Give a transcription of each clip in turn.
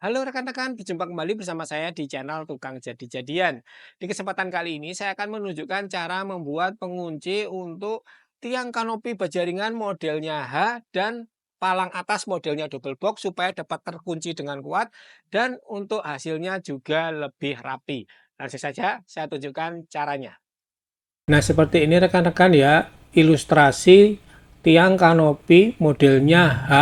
Halo rekan-rekan, berjumpa kembali bersama saya di channel Tukang Jadi-Jadian. Di kesempatan kali ini saya akan menunjukkan cara membuat pengunci untuk tiang kanopi bajaringan modelnya H dan palang atas modelnya double box supaya dapat terkunci dengan kuat dan untuk hasilnya juga lebih rapi. Langsung saja saya tunjukkan caranya. Nah, seperti ini rekan-rekan ya, ilustrasi tiang kanopi modelnya H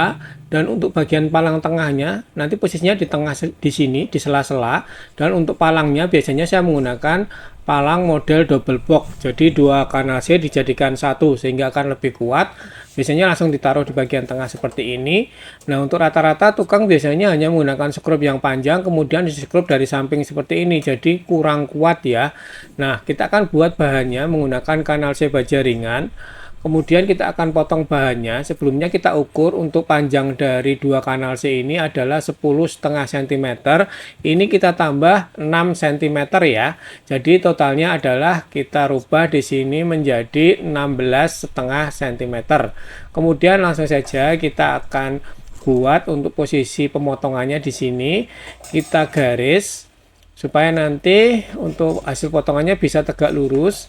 dan untuk bagian palang tengahnya nanti posisinya di tengah di sini di sela-sela, dan untuk palangnya biasanya saya menggunakan palang model double box. Jadi dua kanal C dijadikan satu sehingga akan lebih kuat. Biasanya langsung ditaruh di bagian tengah seperti ini. Nah, untuk rata-rata tukang biasanya hanya menggunakan skrup yang panjang kemudian di skrup dari samping seperti ini. Jadi kurang kuat ya. Nah, kita akan buat bahannya menggunakan kanal C baja ringan. Kemudian kita akan potong bahannya. Sebelumnya kita ukur untuk panjang dari dua kanal C ini adalah 10,5 cm. Ini kita tambah 6 cm ya. Jadi totalnya adalah kita rubah di sini menjadi 16,5 cm. Kemudian langsung saja kita akan buat untuk posisi pemotongannya di sini. Kita garis supaya nanti untuk hasil potongannya bisa tegak lurus.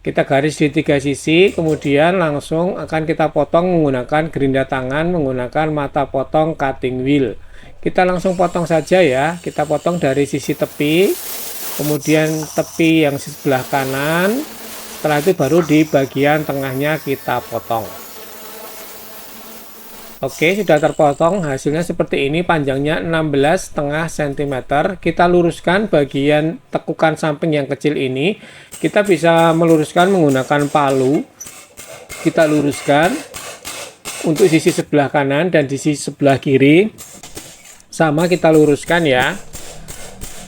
Kita garis di tiga sisi, kemudian langsung akan kita potong menggunakan gerinda tangan, menggunakan mata potong cutting wheel. Kita langsung potong saja ya, kita potong dari sisi tepi, kemudian tepi yang sebelah kanan, setelah itu baru di bagian tengahnya kita potong. Oke, sudah terpotong, hasilnya seperti ini, panjangnya 16,5 cm. Kita luruskan bagian tekukan samping yang kecil ini. Kita bisa meluruskan menggunakan palu. Kita luruskan untuk sisi sebelah kanan dan di sisi sebelah kiri. Sama kita luruskan ya.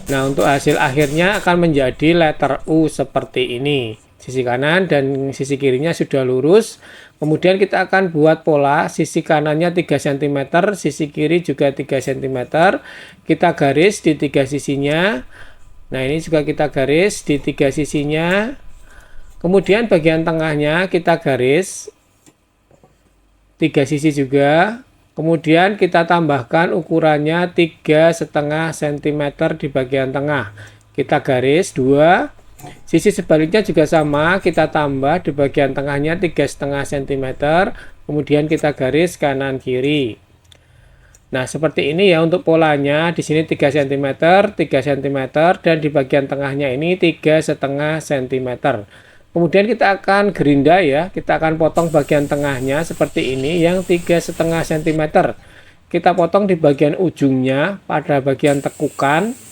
Nah, untuk hasil akhirnya akan menjadi letter U seperti ini. Sisi kanan dan sisi kirinya sudah lurus. Kemudian kita akan buat pola, sisi kanannya 3 cm, sisi kiri juga 3 cm. Kita garis di tiga sisinya. Nah, ini juga kita garis di tiga sisinya. Kemudian bagian tengahnya kita garis tiga sisi juga. Kemudian kita tambahkan ukurannya 3,5 cm di bagian tengah. Kita garis 2. Sisi sebaliknya juga sama, kita tambah di bagian tengahnya 3,5 cm, kemudian kita garis kanan kiri. Nah, seperti ini ya untuk polanya. Di sini 3 cm, 3 cm, dan di bagian tengahnya ini 3,5 cm. Kemudian kita akan gerinda ya, kita akan potong bagian tengahnya seperti ini yang 3,5 cm. Kita potong di bagian ujungnya pada bagian tekukan.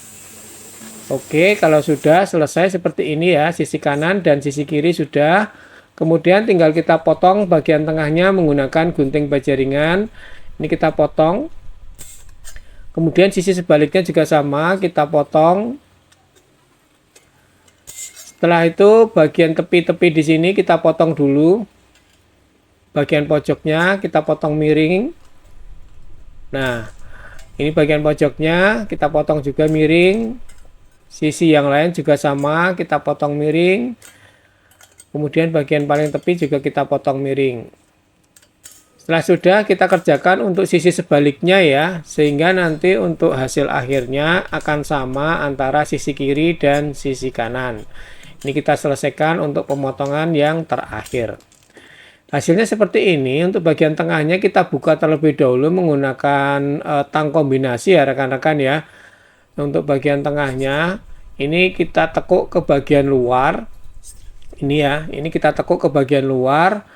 Oke, kalau sudah selesai seperti ini ya, sisi kanan dan sisi kiri sudah. Kemudian tinggal kita potong bagian tengahnya menggunakan gunting baja ringan. Ini kita potong. Kemudian sisi sebaliknya juga sama, kita potong. Setelah itu bagian tepi-tepi di sini kita potong dulu. Bagian pojoknya kita potong miring. Nah, ini bagian pojoknya kita potong juga miring. Sisi yang lain juga sama, kita potong miring. Kemudian bagian paling tepi juga kita potong miring. Setelah sudah, kita kerjakan untuk sisi sebaliknya ya, sehingga nanti untuk hasil akhirnya akan sama antara sisi kiri dan sisi kanan. Ini kita selesaikan untuk pemotongan yang terakhir. Hasilnya seperti ini. Untuk bagian tengahnya kita buka terlebih dahulu menggunakan tang kombinasi ya rekan-rekan ya. Untuk bagian tengahnya ini kita tekuk ke bagian luar. Ini ya, ini kita tekuk ke bagian luar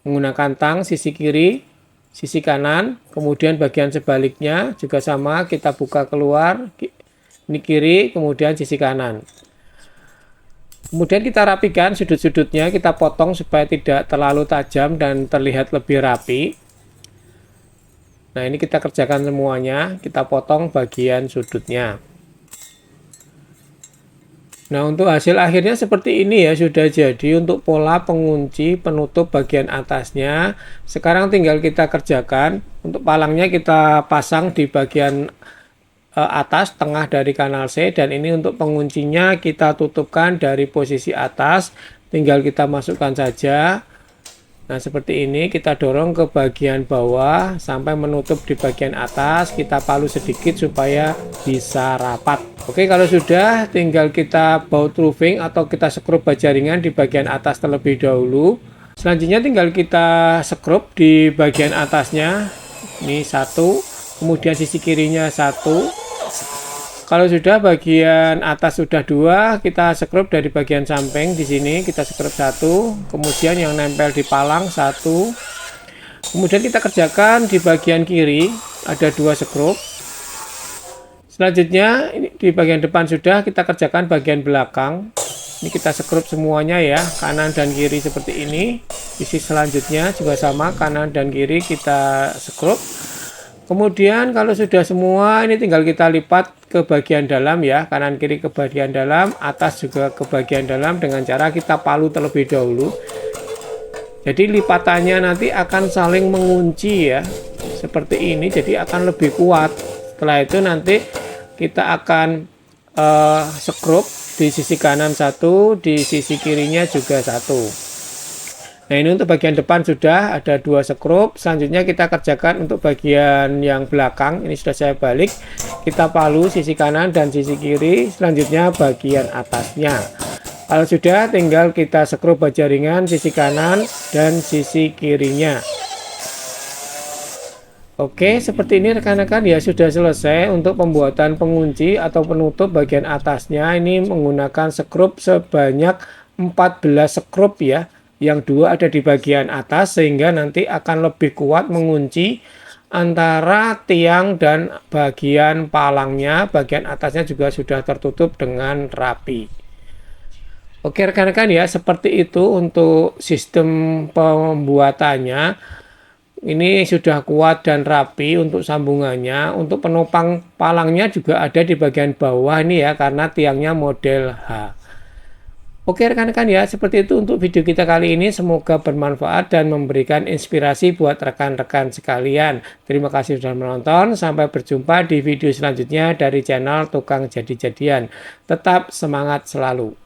menggunakan tang sisi kiri, sisi kanan, kemudian bagian sebaliknya juga sama, kita buka keluar. Ini kiri, kemudian sisi kanan. Kemudian kita rapikan sudut-sudutnya, kita potong supaya tidak terlalu tajam dan terlihat lebih rapi. Nah, ini kita kerjakan semuanya, kita potong bagian sudutnya. Nah, untuk hasil akhirnya seperti ini ya, sudah jadi untuk pola pengunci penutup bagian atasnya. Sekarang tinggal kita kerjakan. Untuk palangnya kita pasang di bagian atas tengah dari kanal C, dan ini untuk penguncinya kita tutupkan dari posisi atas. Tinggal kita masukkan saja. Nah, seperti ini kita dorong ke bagian bawah sampai menutup di bagian atas. Kita palu sedikit supaya bisa rapat. Oke, kalau sudah tinggal kita baut roofing atau kita sekrup baja ringan di bagian atas terlebih dahulu. Selanjutnya tinggal kita sekrup di bagian atasnya. Ini satu, kemudian sisi kirinya satu. Kalau sudah bagian atas sudah dua, kita sekrup dari bagian samping di sini kita sekrup satu, kemudian yang nempel di palang satu. Kemudian kita kerjakan di bagian kiri ada dua sekrup. Selanjutnya di bagian depan sudah, kita kerjakan bagian belakang. Ini kita sekrup semuanya ya, kanan dan kiri seperti ini. Sisi selanjutnya juga sama, kanan dan kiri kita sekrup. Kemudian kalau sudah semua ini tinggal kita lipat ke bagian dalam ya, kanan kiri ke bagian dalam, atas juga ke bagian dalam dengan cara kita palu terlebih dahulu. Jadi lipatannya nanti akan saling mengunci ya, seperti ini, jadi akan lebih kuat. Setelah itu nanti kita akan sekrup di sisi kanan satu, di sisi kirinya juga satu. Nah, ini untuk bagian depan sudah ada dua sekrup. Selanjutnya kita kerjakan untuk bagian yang belakang. Ini sudah saya balik. Kita palu sisi kanan dan sisi kiri. Selanjutnya bagian atasnya. Kalau sudah tinggal kita sekrup baja ringan sisi kanan dan sisi kirinya. Oke, seperti ini rekan-rekan ya, sudah selesai untuk pembuatan pengunci atau penutup bagian atasnya. Ini menggunakan sekrup sebanyak 14 sekrup ya. Yang dua ada di bagian atas sehingga nanti akan lebih kuat mengunci antara tiang dan bagian palangnya. Bagian atasnya juga sudah tertutup dengan rapi. Oke rekan-rekan ya, seperti itu untuk sistem pembuatannya. Ini sudah kuat dan rapi untuk sambungannya. Untuk penopang palangnya juga ada di bagian bawah ini ya, karena tiangnya model H. Oke rekan-rekan ya, seperti itu untuk video kita kali ini. Semoga bermanfaat dan memberikan inspirasi buat rekan-rekan sekalian. Terima kasih sudah menonton. Sampai berjumpa di video selanjutnya dari channel Tukang Jadi-Jadian. Tetap semangat selalu.